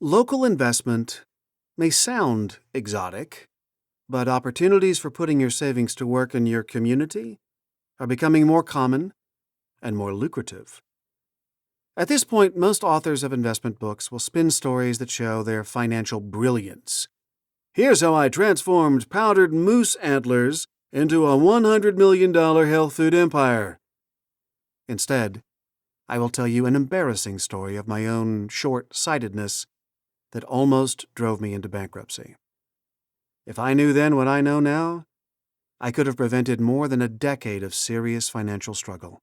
Local investment may sound exotic, but opportunities for putting your savings to work in your community are becoming more common and more lucrative. At this point, most authors of investment books will spin stories that show their financial brilliance. Here's how I transformed powdered moose antlers into a $100 million health food empire. Instead, I will tell you an embarrassing story of my own short-sightedness that almost drove me into bankruptcy. If I knew then what I know now, I could have prevented more than a decade of serious financial struggle.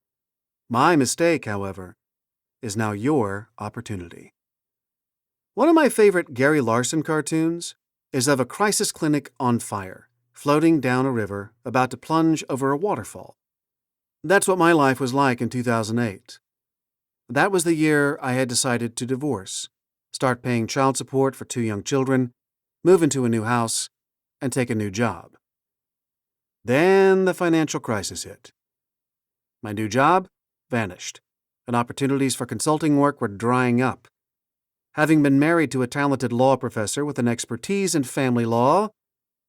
My mistake, however, is now your opportunity. One of my favorite Gary Larson cartoons is of a crisis clinic on fire, floating down a river, about to plunge over a waterfall. That's what my life was like in 2008. That was the year I had decided to divorce, start paying child support for 2 young children, move into a new house, and take a new job. Then the financial crisis hit. My new job vanished, and opportunities for consulting work were drying up. Having been married to a talented law professor with an expertise in family law,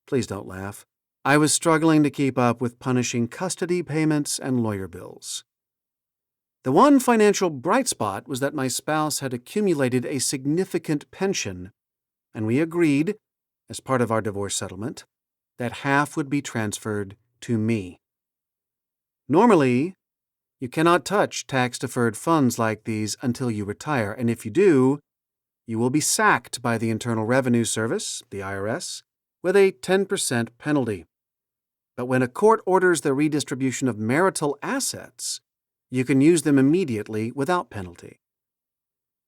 please don't laugh, I was struggling to keep up with punishing custody payments and lawyer bills. The one financial bright spot was that my spouse had accumulated a significant pension, and we agreed, as part of our divorce settlement, that half would be transferred to me. Normally, you cannot touch tax-deferred funds like these until you retire, and if you do, you will be sacked by the Internal Revenue Service, the IRS, with a 10% penalty. But when a court orders the redistribution of marital assets, you can use them immediately without penalty.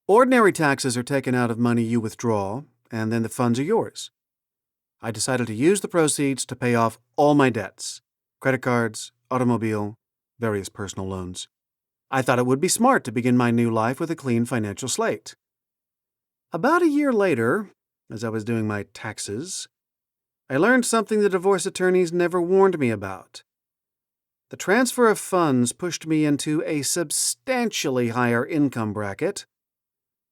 Ordinary taxes are taken out of money you withdraw, and then the funds are yours. I decided to use the proceeds to pay off all my debts: credit cards, automobile, various personal loans. I thought it would be smart to begin my new life with a clean financial slate. About a year later, as I was doing my taxes, I learned something the divorce attorneys never warned me about. The transfer of funds pushed me into a substantially higher income bracket,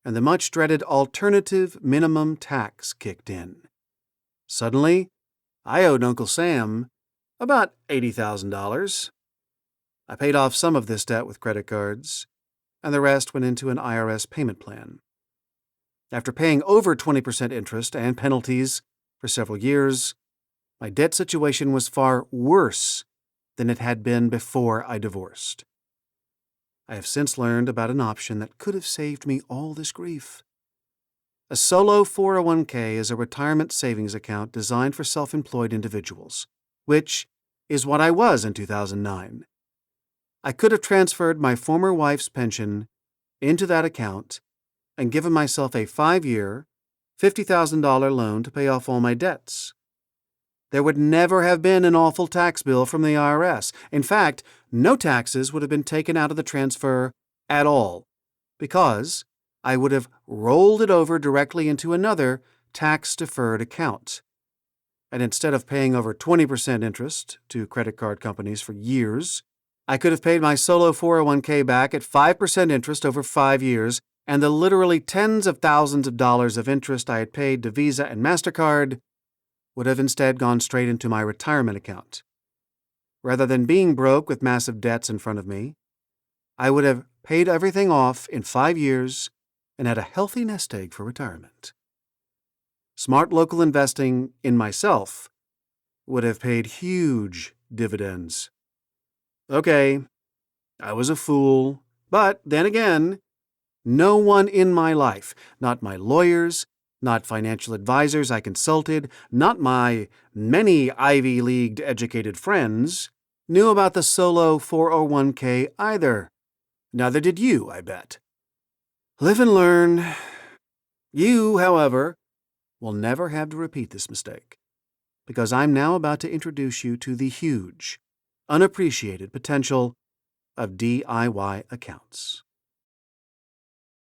and the much-dreaded alternative minimum tax kicked in. Suddenly, I owed Uncle Sam about $80,000. I paid off some of this debt with credit cards, and the rest went into an IRS payment plan. After paying over 20% interest and penalties for several years, my debt situation was far worse than it had been before I divorced. I have since learned about an option that could have saved me all this grief. A solo 401k is a retirement savings account designed for self-employed individuals, which is what I was in 2009. I could have transferred my former wife's pension into that account and given myself a 5-year, $50,000 loan to pay off all my debts. There would never have been an awful tax bill from the IRS. In fact, no taxes would have been taken out of the transfer at all, because I would have rolled it over directly into another tax-deferred account. And instead of paying over 20% interest to credit card companies for years, I could have paid my solo 401k back at 5% interest over 5 years, and the literally tens of thousands of dollars of interest I had paid to Visa and MasterCard would have instead gone straight into my retirement account. Rather than being broke with massive debts in front of me, I would have paid everything off in 5 years and had a healthy nest egg for retirement. Smart local investing in myself would have paid huge dividends. Okay, I was a fool, but then again, no one in my life, not my lawyers, not financial advisors I consulted, not my many Ivy League educated friends, knew about the solo 401k either. Neither did you, I bet. Live and learn. You, however, will never have to repeat this mistake, because I'm now about to introduce you to the huge, unappreciated potential of DIY accounts.